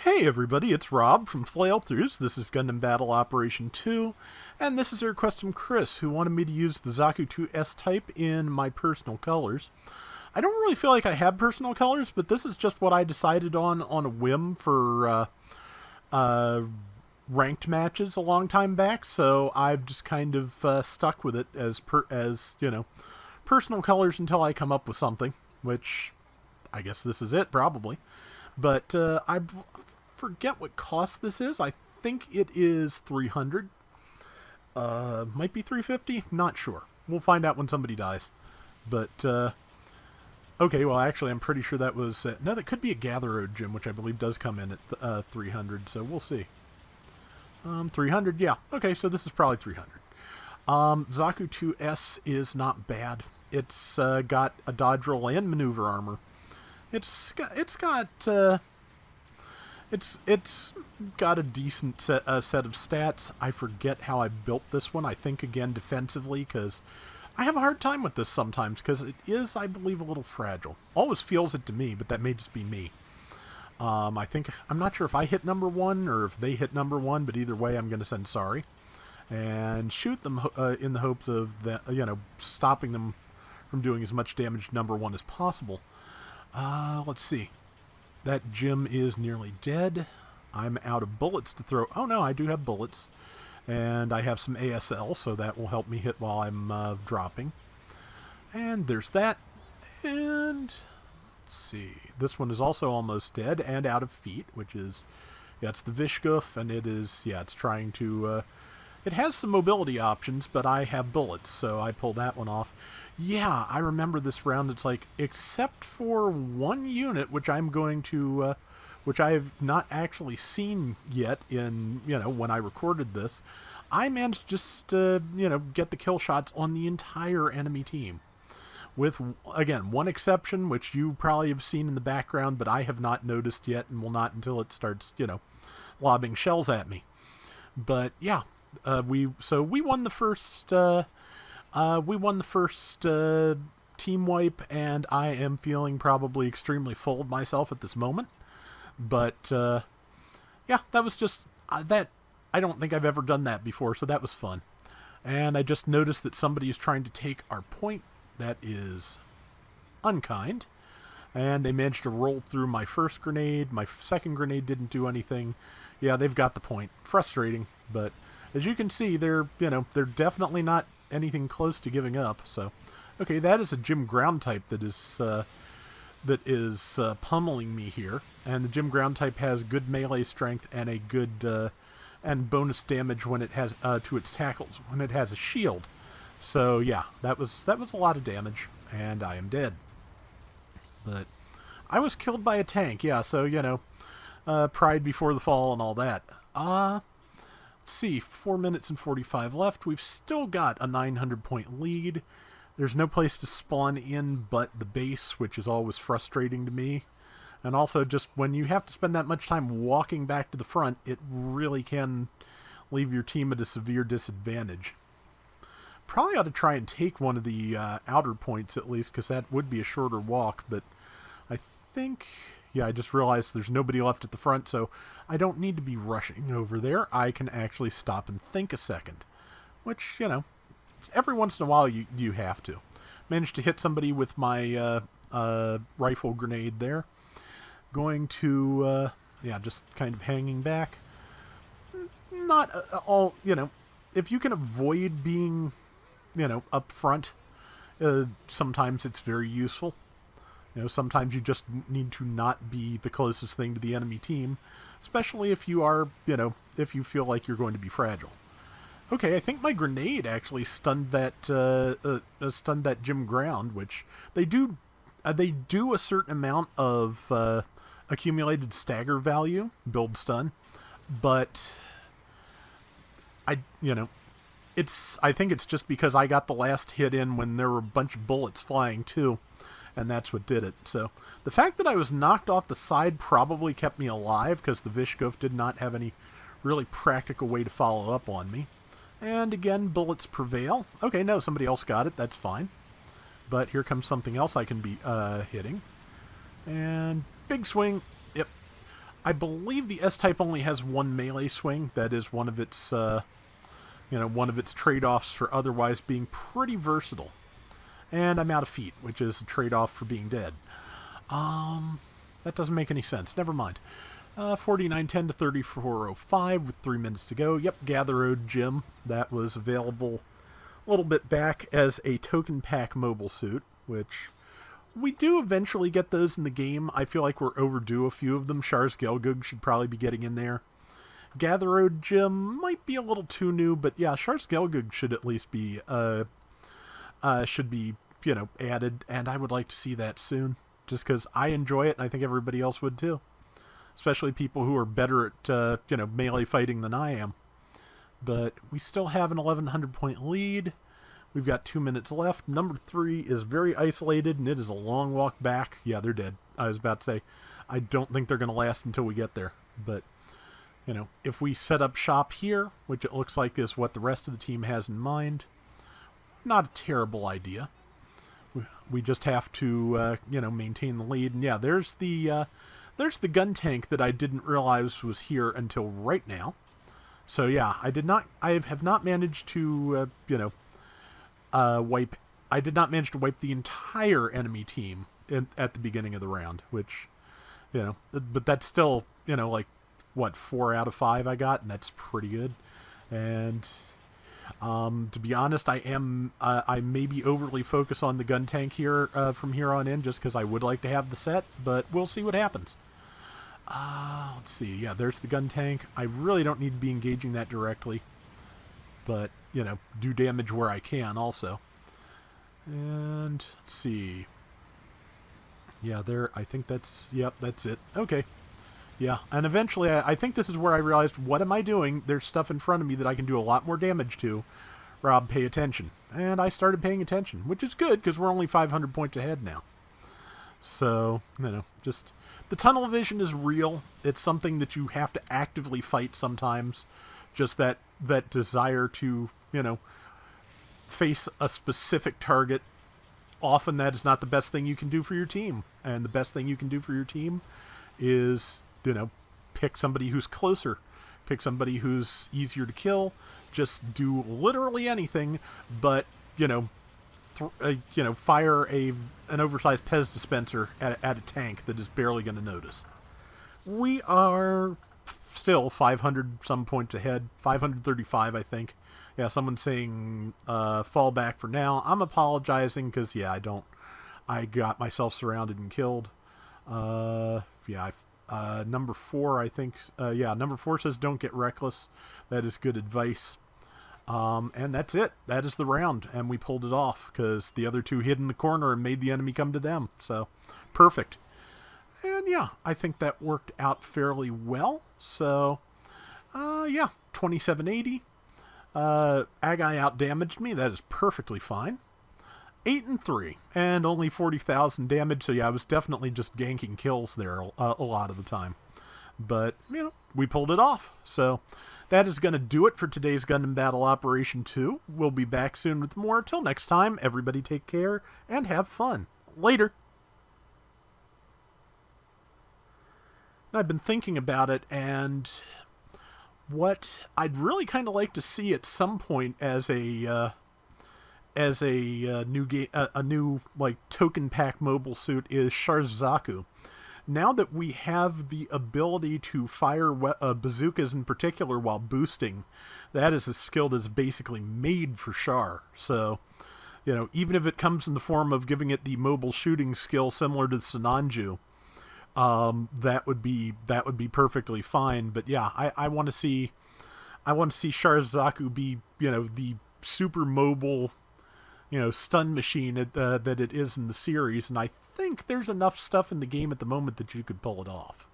Hey everybody, it's Rob from Flailthroughs. This is Gundam Battle Operation 2, and this is a request from Chris, who wanted me to use the Zaku 2S type in my personal colors. I don't really feel like I have personal colors, but this is just what I decided on a whim for ranked matches a long time back, so I've just kind of stuck with it as personal colors until I come up with something, which I guess this is it, probably. But I forget what cost this is. I think it is 300. Might be 350. Not sure. We'll find out when somebody dies. But okay. Well, actually, I'm pretty sure that was no. That could be a Gather Gym, which I believe does come in at 300. So we'll see. 300. Yeah. Okay. So this is probably 300. Zaku 2S is not bad. It's got a dodge roll and maneuver armor. It's got a decent set of stats. I forget how I built this one. I think again defensively, because I have a hard time with this sometimes, because it is, I believe, a little fragile. Always feels it to me, but that may just be me. I'm not sure if I hit number one or if they hit number one, but either way, I'm going to send sorry and shoot them in the hopes of stopping them from doing as much damage to number one as possible. Let's see. That gym is nearly dead. I'm out of bullets to throw. Oh no, I do have bullets. And I have some ASL, so that will help me hit while I'm dropping. And there's that. And let's see. This one is also almost dead and out of feet, which is, yeah, it's the Vishgoof, and it is, yeah, it's trying to, it has some mobility options, but I have bullets, so I pull that one off. Yeah, I remember this round. It's like, except for one unit, which I'm going to, which I have not actually seen yet in, when I recorded this, I managed to just, get the kill shots on the entire enemy team. With, again, one exception, which you probably have seen in the background, but I have not noticed yet and will not until it starts, lobbing shells at me. But, yeah, we won the first... team wipe, and I am feeling probably extremely full of myself at this moment. But, yeah, that was just, that, I don't think I've ever done that before, so that was fun. And I just noticed that somebody is trying to take our point. That is unkind. And they managed to roll through my first grenade. My second grenade didn't do anything. Yeah, they've got the point. Frustrating, but as you can see, they're definitely not anything close to giving up. So, okay, that is a gym ground type that is pummeling me here, and the gym ground type has good melee strength and a good and bonus damage when it has to its tackles when it has a shield. So yeah, that was a lot of damage, and I am dead. But I was killed by a tank. Yeah, so pride before the fall and all that. Let's see, 4 minutes and 45 left. We've still got a 900-point lead. There's no place to spawn in but the base, which is always frustrating to me. And also, just when you have to spend that much time walking back to the front, it really can leave your team at a severe disadvantage. Probably ought to try and take one of the outer points at least, because that would be a shorter walk. But I think... yeah, I just realized there's nobody left at the front, so I don't need to be rushing over there. I can actually stop and think a second. Which, it's every once in a while you have to. Managed to hit somebody with my rifle grenade there. Going to, yeah, just kind of hanging back. Not all, if you can avoid being, up front, sometimes it's very useful. Sometimes you just need to not be the closest thing to the enemy team, especially if you are, if you feel like you're going to be fragile. Okay, I think my grenade actually stunned that gym ground, which they do a certain amount of accumulated stagger value, build stun, but I think it's just because I got the last hit in when there were a bunch of bullets flying too. And that's what did it. So the fact that I was knocked off the side probably kept me alive, because the Vishgoof did not have any really practical way to follow up on me. And again, bullets prevail. Okay, no, somebody else got it. That's fine. But here comes something else I can be hitting. And big swing. Yep. I believe the S-Type only has one melee swing. That is one of its, one of its trade-offs for otherwise being pretty versatile. And I'm out of feet, which is a trade-off for being dead. That doesn't make any sense. Never mind. 49.10 to 34.05 with 3 minutes to go. Yep, Gather Road Gym. That was available a little bit back as a token pack mobile suit, which we do eventually get those in the game. I feel like we're overdue a few of them. Shars Gelgug should probably be getting in there. Gather Road Gym might be a little too new, but yeah, Shars Gelgug should at least be added, and I would like to see that soon, just because I enjoy it, and I think everybody else would too. Especially people who are better at, melee fighting than I am. But we still have an 1,100 point lead. We've got 2 minutes left. Number 3 is very isolated, and it is a long walk back. Yeah, they're dead. I was about to say, I don't think they're going to last until we get there. But, if we set up shop here, which it looks like is what the rest of the team has in mind, not a terrible idea. We just have to, maintain the lead. And yeah, there's the gun tank that I didn't realize was here until right now. So yeah, I have not managed to, wipe. I did not manage to wipe the entire enemy team at the beginning of the round, which, but that's still, 4 out of 5 I got, and that's pretty good. And to be honest, I may be overly focused on the gun tank here from here on in, just because I would like to have the set, but we'll see what happens. Let's see. Yeah, there's the gun tank. I really don't need to be engaging that directly, but do damage where I can also. And let's see. Yeah, there. I think that's. Yep, that's it. Okay. Yeah, and eventually, I think this is where I realized, what am I doing? There's stuff in front of me that I can do a lot more damage to. Rob, pay attention. And I started paying attention, which is good, because we're only 500 points ahead now. So, just... The tunnel vision is real. It's something that you have to actively fight sometimes. Just that desire to, face a specific target. Often that is not the best thing you can do for your team. And the best thing you can do for your team is... pick somebody who's closer, pick somebody who's easier to kill, just do literally anything, but, fire an oversized Pez dispenser at a tank that is barely going to notice. We are still 500 some points ahead, 535, I think. Yeah, someone's saying fall back for now. I'm apologizing because, yeah, I got myself surrounded and killed. Number 4, I think, number 4 says don't get reckless. That is good advice. And that's it. That is the round, and we pulled it off, because the other two hid in the corner and made the enemy come to them. So, perfect. And yeah, I think that worked out fairly well. So, 2780. Agai out-damaged me. That is perfectly fine. 8 and 3, and only 40,000 damage, so yeah, I was definitely just ganking kills there a lot of the time. But, we pulled it off. So, that is going to do it for today's Gundam Battle Operation 2. We'll be back soon with more. Till next time, everybody take care, and have fun. Later! I've been thinking about it, and what I'd really kind of like to see at some point as a new game, a new token pack mobile suit is Shars Zaku. Now that we have the ability to fire bazookas in particular while boosting, that is a skill that's basically made for Char. So, even if it comes in the form of giving it the mobile shooting skill similar to the Sinanju, that would be perfectly fine. But yeah, I want to see Shars Zaku be the super mobile stun machine that it is in the series, and I think there's enough stuff in the game at the moment that you could pull it off.